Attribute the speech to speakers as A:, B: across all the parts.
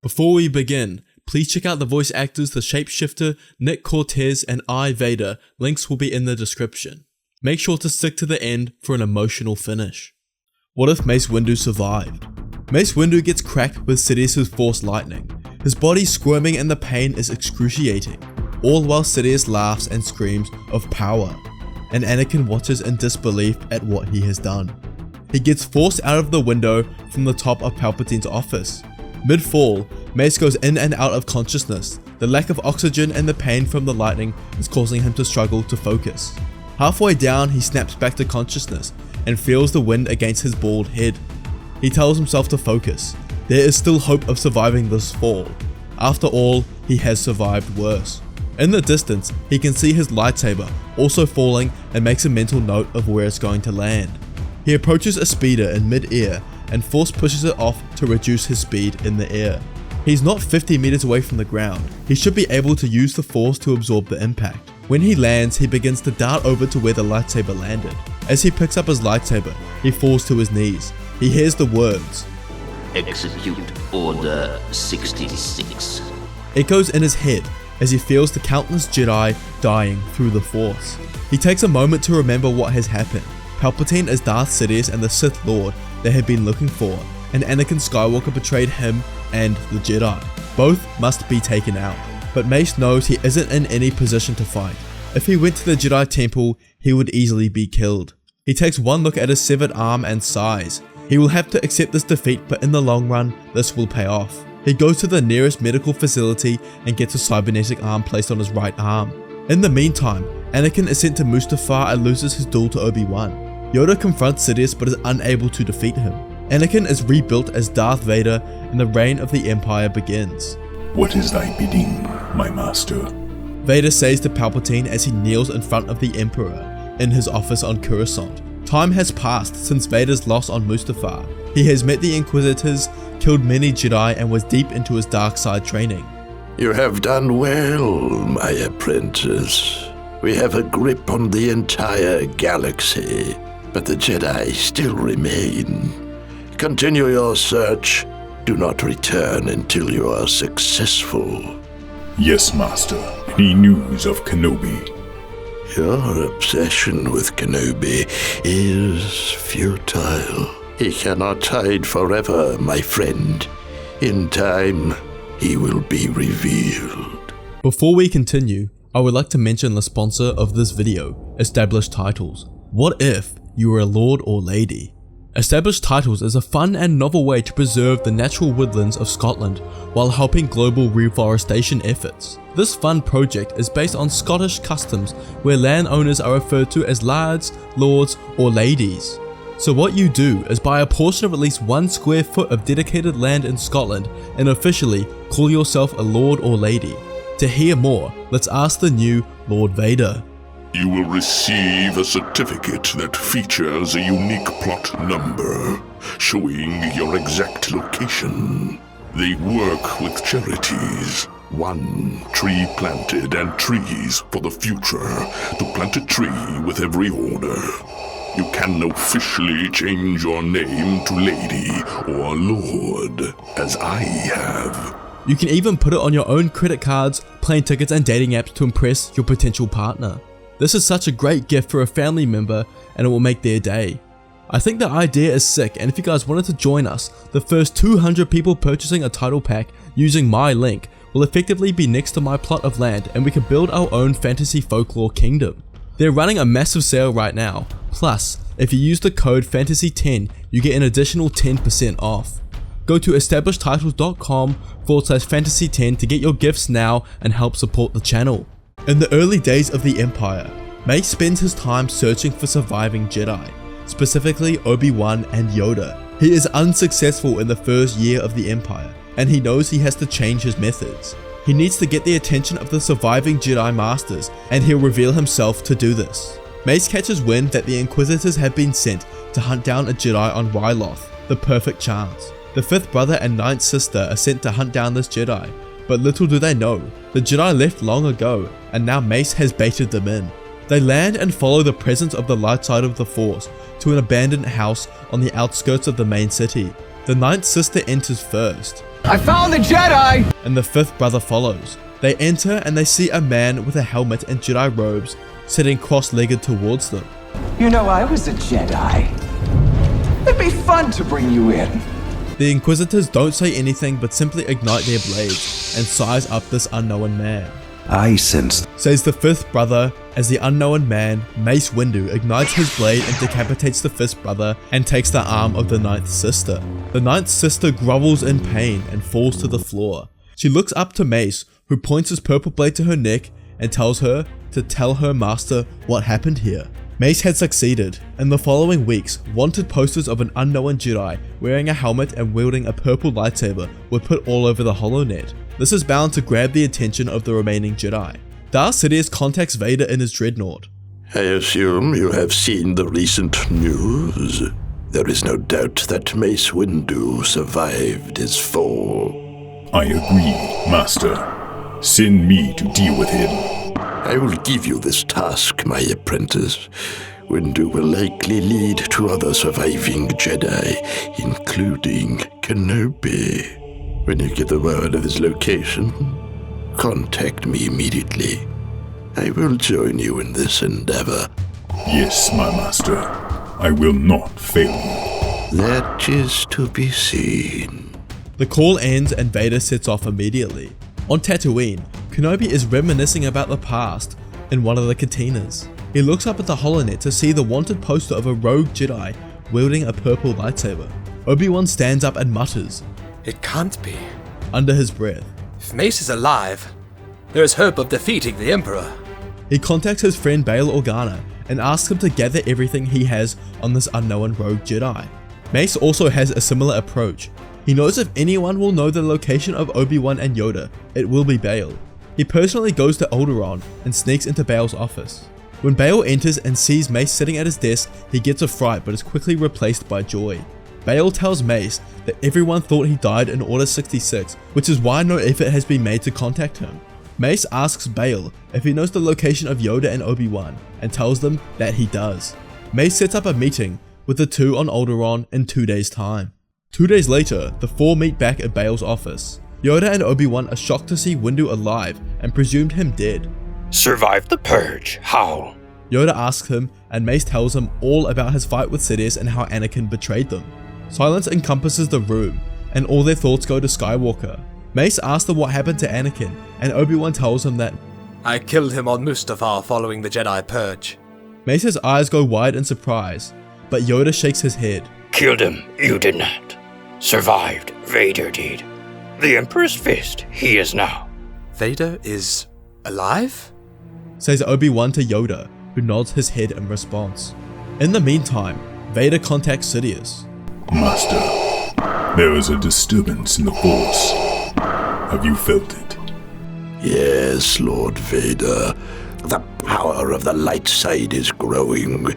A: Before we begin, please check out the voice actors the Shapeshifter, Nick Cortez, and I, Vader. Links will be in the description. Make sure to stick to the end for an emotional finish. What if Mace Windu survived? Mace Windu gets cracked with Sidious's Force lightning. His body squirming and the pain is excruciating, all while Sidious laughs and screams of power, and Anakin watches in disbelief at what he has done. He gets forced out of the window from the top of Palpatine's office. Mid-fall, Mace goes in and out of consciousness. The lack of oxygen and the pain from the lightning is causing him to struggle to focus. Halfway down, he snaps back to consciousness and feels the wind against his bald head. He tells himself to focus. There is still hope of surviving this fall. After all, he has survived worse. In the distance, he can see his lightsaber also falling and makes a mental note of where it's going to land. He approaches a speeder in mid-air and force pushes it off to reduce his speed in the air. He's not 50 meters away from the ground. He should be able to use the force to absorb the impact. When he lands, he begins to dart over to where the lightsaber landed. As he picks up his lightsaber, he falls to his knees. He hears the words,
B: "Execute Order 66.
A: echoes in his head as he feels the countless Jedi dying through the Force. He takes a moment to remember what has happened. Palpatine is Darth Sidious and the Sith Lord they had been looking for, and Anakin Skywalker betrayed him and the Jedi. Both must be taken out, but Mace knows he isn't in any position to fight. If he went to the Jedi Temple, he would easily be killed. He takes one look at his severed arm and sighs. He will have to accept this defeat, but in the long run, this will pay off. He goes to the nearest medical facility and gets a cybernetic arm placed on his right arm. In the meantime, Anakin is sent to Mustafar and loses his duel to Obi-Wan. Yoda confronts Sidious but is unable to defeat him. Anakin is rebuilt as Darth Vader and the reign of the Empire begins.
C: What is thy bidding, my master?
A: Vader says to Palpatine as he kneels in front of the Emperor in his office on Coruscant. Time has passed since Vader's loss on Mustafar. He has met the Inquisitors, killed many Jedi, and was deep into his dark side training.
D: You have done well, my apprentice. We have a grip on the entire galaxy, but the Jedi still remain. Continue your search. Do not return until you are successful.
C: Yes, master. Any news of Kenobi?
D: Your obsession with Kenobi is futile. He cannot hide forever, my friend. In time, he will be revealed.
A: Before we continue, I would like to mention the sponsor of this video, Established Titles. What if you were a lord or lady? Established Titles is a fun and novel way to preserve the natural woodlands of Scotland while helping global reforestation efforts. This fun project is based on Scottish customs where landowners are referred to as lairds, lords, or ladies. So what you do is buy a portion of at least 1 square foot of dedicated land in Scotland and officially call yourself a lord or lady. To hear more, let's ask the new Lord Vader.
E: You will receive a certificate that features a unique plot number, showing your exact location. They work with charities. 1 tree planted and trees for the future, to plant a tree with every order. You can officially change your name to lady or lord, as I have.
A: You can even put it on your own credit cards, plane tickets, and dating apps to impress your potential partner. This is such a great gift for a family member and it will make their day. I think the idea is sick, and if you guys wanted to join us, the first 200 people purchasing a title pack using my link will effectively be next to my plot of land and we can build our own fantasy folklore kingdom. They're running a massive sale right now. Plus, if you use the code FANTASY10, you get an additional 10% off. Go to establishedtitles.com/fantasy10 to get your gifts now and help support the channel. In the early days of the Empire, Mace spends his time searching for surviving Jedi, specifically Obi-Wan and Yoda. He is unsuccessful in the first year of the Empire, and he knows he has to change his methods. He needs to get the attention of the surviving Jedi Masters, and he'll reveal himself to do this. Mace catches wind that the Inquisitors have been sent to hunt down a Jedi on Ryloth, the perfect chance. The 5th brother and 9th sister are sent to hunt down this Jedi, but little do they know, the Jedi left long ago, and now Mace has baited them in. They land and follow the presence of the light side of the Force to an abandoned house on the outskirts of the main city. The 9th sister enters first.
F: I found the Jedi!
A: And the fifth brother follows. They enter and they see a man with a helmet and Jedi robes sitting cross-legged towards them.
F: You know, I was a Jedi. It'd be fun to bring you in.
A: The Inquisitors don't say anything but simply ignite their blades and size up this unknown man.
G: I sense,
A: Says the fifth brother as the unknown man, Mace Windu, ignites his blade and decapitates the fifth brother and takes the arm of the ninth sister. The ninth sister grovels in pain and falls to the floor. She looks up to Mace, who points his purple blade to her neck and tells her to tell her master what happened here. Mace had succeeded. In the following weeks, wanted posters of an unknown Jedi wearing a helmet and wielding a purple lightsaber were put all over the HoloNet. This is bound to grab the attention of the remaining Jedi. Darth Sidious contacts Vader in his dreadnought.
D: I assume you have seen the recent news. There is no doubt that Mace Windu survived his fall.
C: I agree, Master. Send me to deal with him.
D: I will give you this task, my apprentice. Windu will likely lead to other surviving Jedi, including Kenobi. When you get the word of his location, contact me immediately. I will join you in this endeavor.
C: Yes, my master. I will not fail you.
D: That is to be seen.
A: The call ends and Vader sets off immediately. On Tatooine, Kenobi is reminiscing about the past in one of the cantinas. He looks up at the HoloNet to see the wanted poster of a rogue Jedi wielding a purple lightsaber. Obi-Wan stands up and mutters,
H: It can't be.
A: under his breath.
H: If Mace is alive, there is hope of defeating the Emperor.
A: He contacts his friend Bail Organa and asks him to gather everything he has on this unknown rogue Jedi. Mace also has a similar approach. He knows if anyone will know the location of Obi-Wan and Yoda, it will be Bail. He personally goes to Alderaan and sneaks into Bail's office. When Bail enters and sees Mace sitting at his desk, he gets a fright but is quickly replaced by joy. Bail tells Mace that everyone thought he died in Order 66, which is why no effort has been made to contact him. Mace asks Bail if he knows the location of Yoda and Obi-Wan and tells them that he does. Mace sets up a meeting with the two on Alderaan in 2 days' time. 2 days later, the four meet back at Bail's office. Yoda and Obi-Wan are shocked to see Windu alive and presumed him dead.
I: Survived the purge. How?
A: Yoda asks him and Mace tells him all about his fight with Sidious and how Anakin betrayed them. Silence encompasses the room and all their thoughts go to Skywalker. Mace asks them what happened to Anakin and Obi-Wan tells him that
H: I killed him on Mustafar following the Jedi Purge.
A: Mace's eyes go wide in surprise, but Yoda shakes his head.
I: Killed him. You did not. Survived. Vader did. The Emperor's fist. He is now.
H: Vader is alive?
A: Says Obi-Wan to Yoda, who nods his head in response. In the meantime, Vader contacts Sidious.
C: Master, there is a disturbance in the Force. Have you felt it?
D: Yes, Lord Vader. The power of the light side is growing.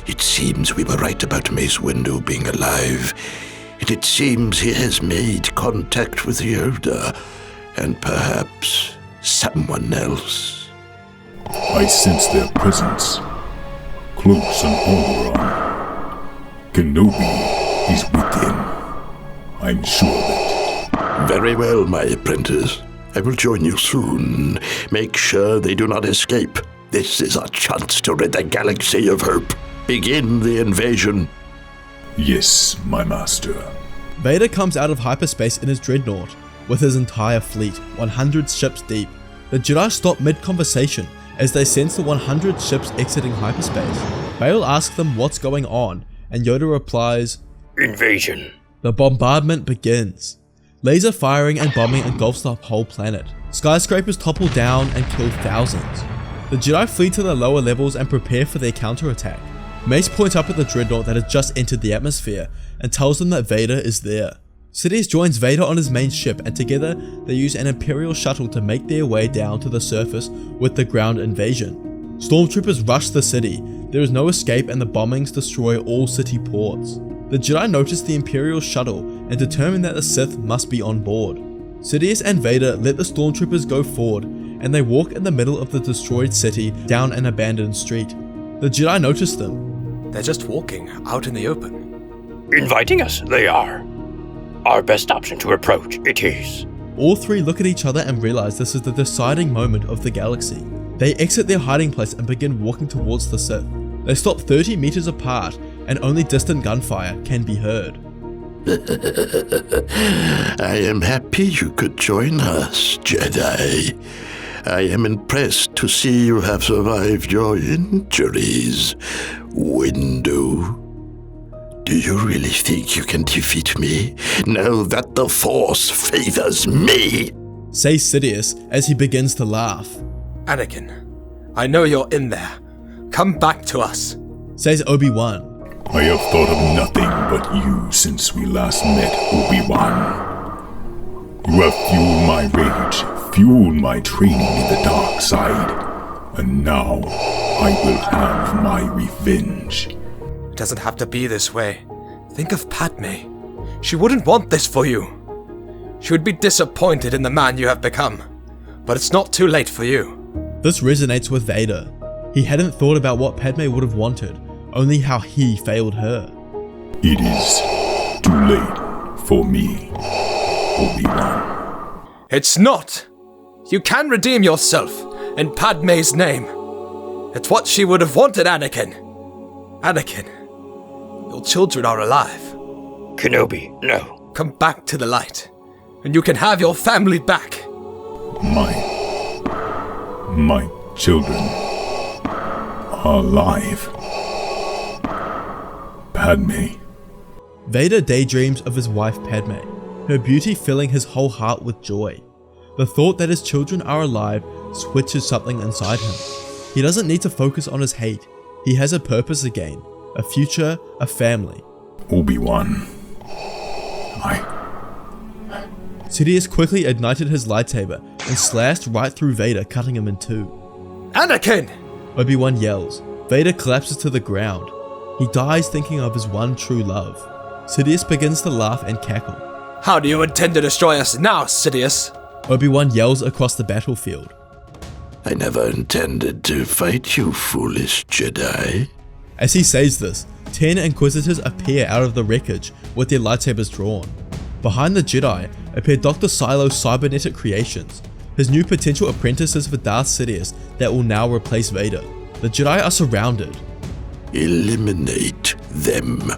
D: It seems we were right about Mace Windu being alive. And it seems he has made contact with Yoda, and perhaps someone else.
C: I sense their presence. Close on Alderaan. Kenobi is with him. I'm sure of it.
D: Very well, my apprentice. I will join you soon. Make sure they do not escape. This is our chance to rid the galaxy of hope. Begin the invasion.
C: Yes, my master.
A: Vader comes out of hyperspace in his dreadnought with his entire fleet, 100 ships deep. The Jedi stop mid-conversation as they sense the 100 ships exiting hyperspace. Bail asks them what's going on, and Yoda replies,
I: Invasion.
A: The bombardment begins. Laser firing and bombing engulfs the whole planet. Skyscrapers topple down and kill thousands. The Jedi flee to the lower levels and prepare for their counterattack. Mace points up at the dreadnought that has just entered the atmosphere and tells them that Vader is there. Sidious joins Vader on his main ship and together they use an Imperial shuttle to make their way down to the surface with the ground invasion. Stormtroopers rush the city. There is no escape and the bombings destroy all city ports. The Jedi notice the Imperial shuttle and determine that the Sith must be on board. Sidious and Vader let the Stormtroopers go forward and they walk in the middle of the destroyed city down an abandoned street. The Jedi notice them.
H: They're just walking out in the open.
I: Inviting us, they are. our best option to approach it is.
A: All three look at each other and realize this is the deciding moment of the galaxy. They exit their hiding place and begin walking towards the Sith. They stop 30 meters apart and only distant gunfire can be heard.
D: I am happy you could join us, Jedi. I am impressed to see you have survived your injuries, Windu. Do you really think you can defeat me? Know that the Force favors me!
A: Says Sidious as he begins to laugh.
H: Anakin, I know you're in there. Come back to us.
A: Says Obi-Wan.
C: I have thought of nothing but you since we last met, Obi-Wan. You have fueled my rage, fueled my training in the dark side, and now I will have my revenge.
H: It doesn't have to be this way. Think of Padme. She wouldn't want this for you. She would be disappointed in the man you have become. But it's not too late for you.
A: This resonates with Vader. He hadn't thought about what Padme would have wanted, only how he failed her.
C: It is too late for me, Obi-Wan.
H: It's not! You can redeem yourself in Padme's name. It's what she would have wanted, Anakin. Anakin, your children are alive.
I: Kenobi, no.
H: Come back to the light, and you can have your family back.
C: My children are alive. Padme.
A: Vader daydreams of his wife Padme, her beauty filling his whole heart with joy. The thought that his children are alive switches something inside him. He doesn't need to focus on his hate. He has a purpose again, a future, a family.
C: Obi-Wan.
A: Sidious quickly ignited his lightsaber and slashed right through Vader, cutting him in two.
H: Anakin!
A: Obi-Wan yells. Vader collapses to the ground. He dies thinking of his one true love. Sidious begins to laugh and cackle.
H: How do you intend to destroy us now, Sidious?
A: Obi-Wan yells across the battlefield.
D: I never intended to fight you, foolish Jedi.
A: As he says this, 10 Inquisitors appear out of the wreckage with their lightsabers drawn. Behind the Jedi appear Dr. Silo's cybernetic creations, his new potential apprentices for Darth Sidious that will now replace Vader. The Jedi are surrounded.
D: Eliminate them.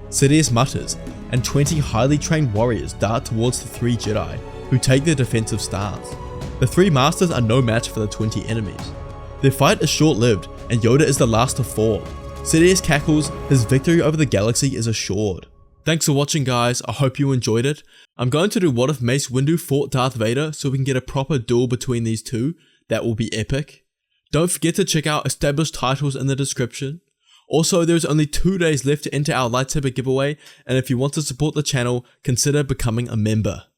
A: Sidious mutters, and 20 highly trained warriors dart towards the 3 Jedi, who take their defensive stance. The 3 Masters are no match for the 20 enemies. Their fight is short-lived, and Yoda is the last to fall. Sidious cackles, his victory over the galaxy is assured. Thanks for watching, guys. I hope you enjoyed it. I'm going to do what if Mace Windu fought Darth Vader so we can get a proper duel between these two. That will be epic. Don't forget to check out established titles in the description. Also, there's only 2 days left to enter our lightsaber giveaway, and if you want to support the channel, consider becoming a member.